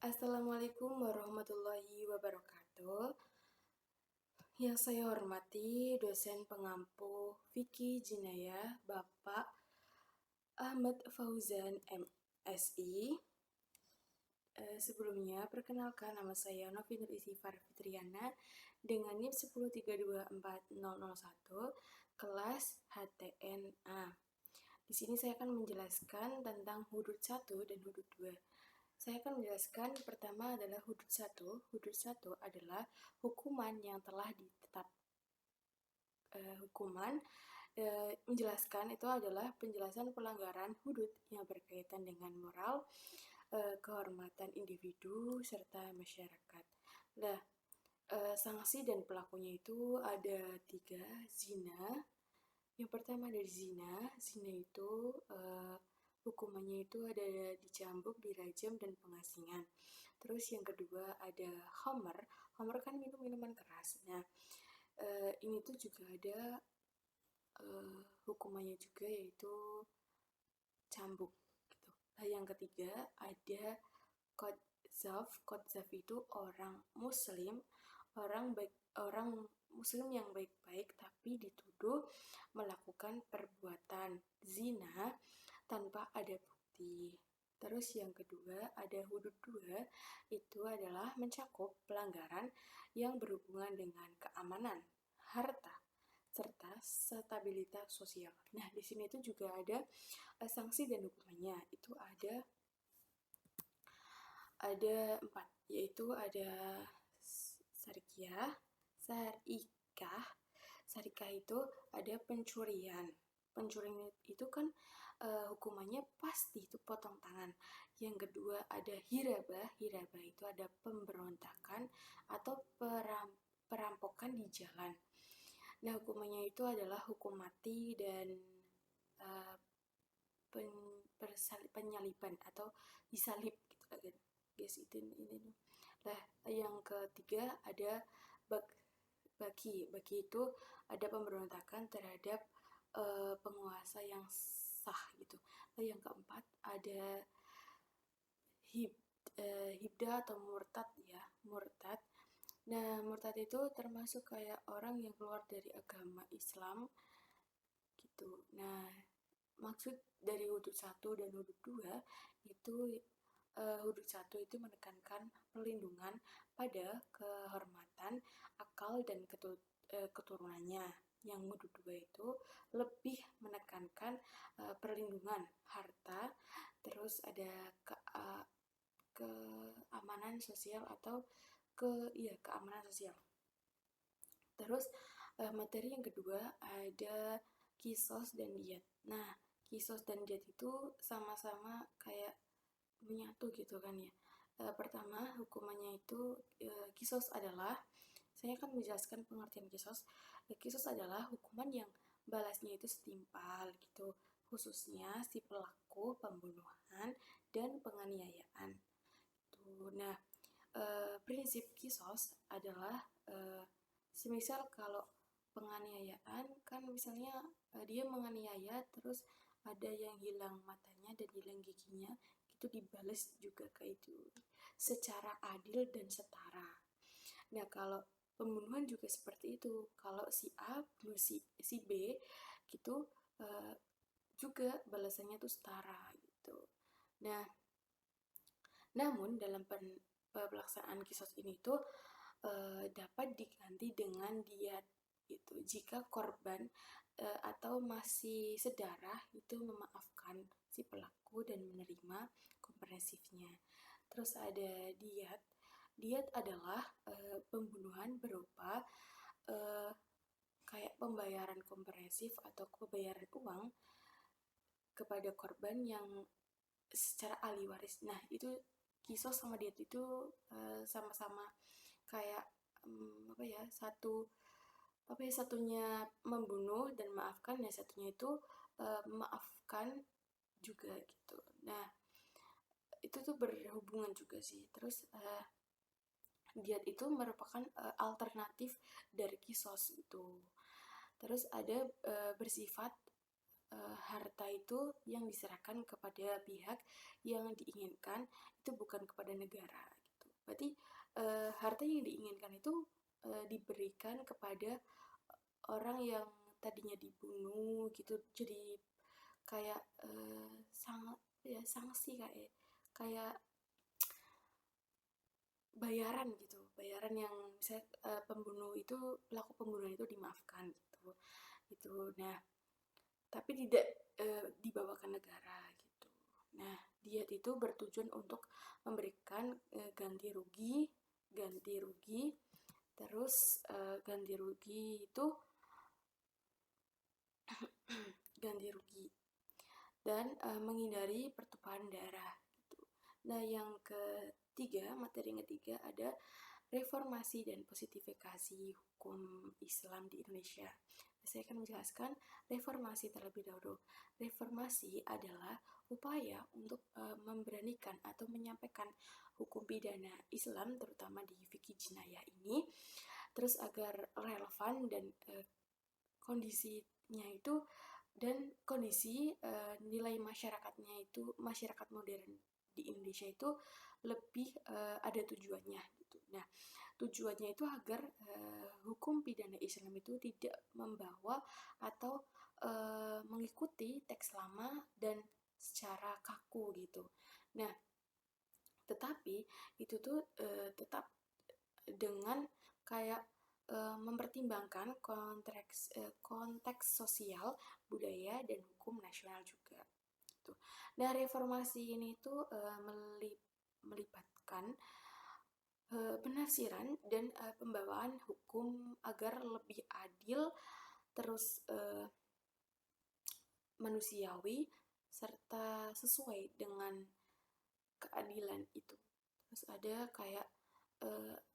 Assalamualaikum warahmatullahi wabarakatuh. Yang saya hormati dosen pengampu Fikih Jinayah Bapak Ahmad Fauzan MSI. Sebelumnya perkenalkan, nama saya Novi Nur Isifar Fitriana dengan NIM 103240001 kelas HTNA. Di sini saya akan menjelaskan tentang hudud 1 dan hudud 2. Saya akan menjelaskan pertama adalah hudud 1. Hudud 1 adalah hukuman yang telah menjelaskan itu adalah penjelasan pelanggaran hudud yang berkaitan dengan moral, kehormatan individu, serta masyarakat. Nah, sanksi dan pelakunya itu ada 3, zina. Yang pertama dari zina itu hukumannya itu ada dicambuk, dirajam, dan pengasingan. Terus yang kedua ada homer kan minuman keras. Nah, ini tuh juga ada hukumannya juga, yaitu cambuk gitu. Nah, yang ketiga ada Qadzaf itu orang muslim yang baik-baik tapi dituduh melakukan perbuatan zina tanpa ada bukti. Terus yang kedua ada hudud 2, itu adalah mencakup pelanggaran yang berhubungan dengan keamanan, harta, serta stabilitas sosial. Nah, di sini itu juga ada sanksi dan hukumannya. Itu ada 4, yaitu ada Sarikah itu ada pencurian itu kan hukumannya pasti itu potong tangan. Yang kedua ada hirabah itu ada pemberontakan atau perampokan di jalan. Nah, hukumannya itu adalah hukum mati dan penyaliban atau disalib gitu kan guys. Ini. Nah, yang ketiga ada baki itu ada pemberontakan terhadap penguasa yang sah gitu. Nah, yang keempat ada hibda atau murtad. Nah, murtad itu termasuk kayak orang yang keluar dari agama Islam gitu. Nah, maksud dari hudud 1 dan hudud 2 itu hudud 1 itu menekankan perlindungan pada kehormatan, akal, dan keturunannya. Yang hudud 2 itu lebih menekankan perlindungan harta, terus ada keamanan sosial atau keamanan sosial. Terus materi yang kedua ada kisos dan diat. Nah, kisos dan diat itu sama-sama kayak menyatu gitu kan ya. Pertama, hukumannya itu kisos adalah, saya akan menjelaskan pengertian kisos. Kisos adalah hukuman yang balasnya itu setimpal gitu, khususnya si pelaku pembunuhan dan penganiayaan. Nah, prinsip kisos adalah semisal kalau penganiayaan kan misalnya dia menganiaya terus ada yang hilang matanya dan hilang giginya, itu dibalas juga kayak itu secara adil dan setara. Nah, kalau pembunuhan juga seperti itu. Kalau si A bunuh si B gitu juga balasannya tuh setara gitu. Nah, namun dalam pelaksanaan kisos ini tuh dapat diganti dengan diat gitu jika korban atau masih sedarah itu memaafkan si pelaku dan menerima komprehensifnya. Terus ada diat adalah pembunuhan berupa kayak pembayaran komprehensif atau pembayaran uang kepada korban yang secara ahli waris. Nah, itu kisos sama diat itu sama-sama kayak satunya membunuh dan maafkan, dan satunya itu memaafkan juga gitu. Nah, itu tuh berhubungan juga sih. Terus diat itu merupakan alternatif dari kisos itu. Terus ada bersifat harta itu yang diserahkan kepada pihak yang diinginkan, itu bukan kepada negara gitu. Berarti harta yang diinginkan itu diberikan kepada orang yang tadinya dibunuh gitu, jadi kayak sanksi kayak bayaran gitu, bayaran yang misalnya pelaku pembunuhan itu dimaafkan gitu. Nah, tapi tidak dibawa ke negara gitu. Nah, diet itu bertujuan untuk memberikan ganti rugi. Terus ganti rugi itu ganti rugi dan menghindari pertumpahan darah gitu. Nah, yang ketiga, materi yang ketiga ada reformasi dan positifikasi hukum Islam di Indonesia. Saya akan menjelaskan reformasi terlebih dahulu. Reformasi adalah upaya untuk memberanikan atau menyampaikan hukum pidana Islam, terutama di fikih jinayah ini, terus agar relevan dan kondisinya itu dan kondisi nilai masyarakatnya itu, masyarakat modern di Indonesia itu lebih ada tujuannya gitu. Nah, tujuannya itu agar hukum pidana Islam itu tidak membawa atau mengikuti teks lama dan secara kaku gitu. Nah, tetapi itu tuh tetap dengan kayak mempertimbangkan konteks sosial, budaya, dan hukum nasional juga. Gitu. Nah, reformasi ini tuh melibatkan penafsiran dan pembawaan hukum agar lebih adil, terus manusiawi, serta sesuai dengan keadilan itu. Terus ada kayak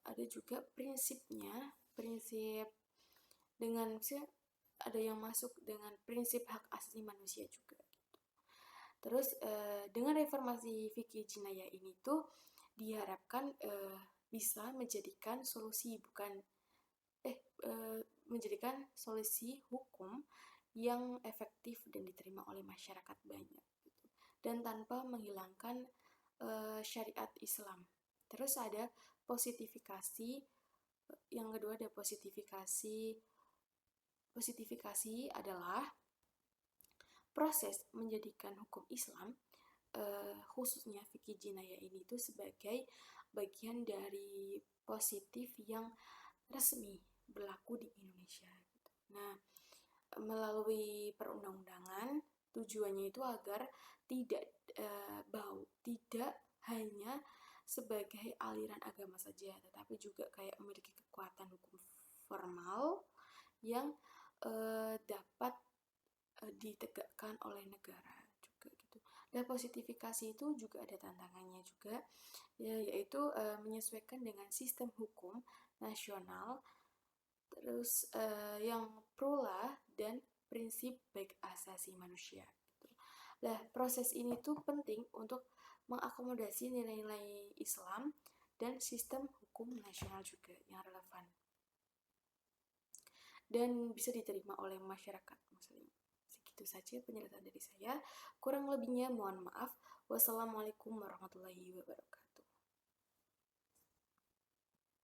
ada juga prinsip dengan ada yang masuk dengan prinsip hak asasi manusia juga gitu. Terus dengan reformasi fikih jinayah ini tuh diharapkan bisa menjadikan menjadikan solusi hukum yang efektif dan diterima oleh masyarakat banyak gitu. Dan tanpa menghilangkan syariat Islam. Terus ada positifikasi, yang kedua ada positifikasi. Positifikasi adalah proses menjadikan hukum Islam khususnya fikih jinayah ini itu sebagai bagian dari positif yang resmi berlaku di Indonesia. Nah, melalui perundang-undangan tujuannya itu agar tidak tidak hanya sebagai aliran agama saja, tetapi juga kayak memiliki kekuatan hukum formal yang dapat ditegakkan oleh negara juga gitu. Dan positifikasi itu juga ada tantangannya juga, yaitu menyesuaikan dengan sistem hukum nasional, terus yang pula dan prinsip baik asasi manusia. Gitu. Nah, proses ini tuh penting untuk mengakomodasi nilai-nilai Islam dan sistem hukum nasional juga yang relevan dan bisa diterima oleh masyarakat muslim. Segitu saja penjelasan dari saya. Kurang lebihnya mohon maaf. Wassalamualaikum warahmatullahi wabarakatuh.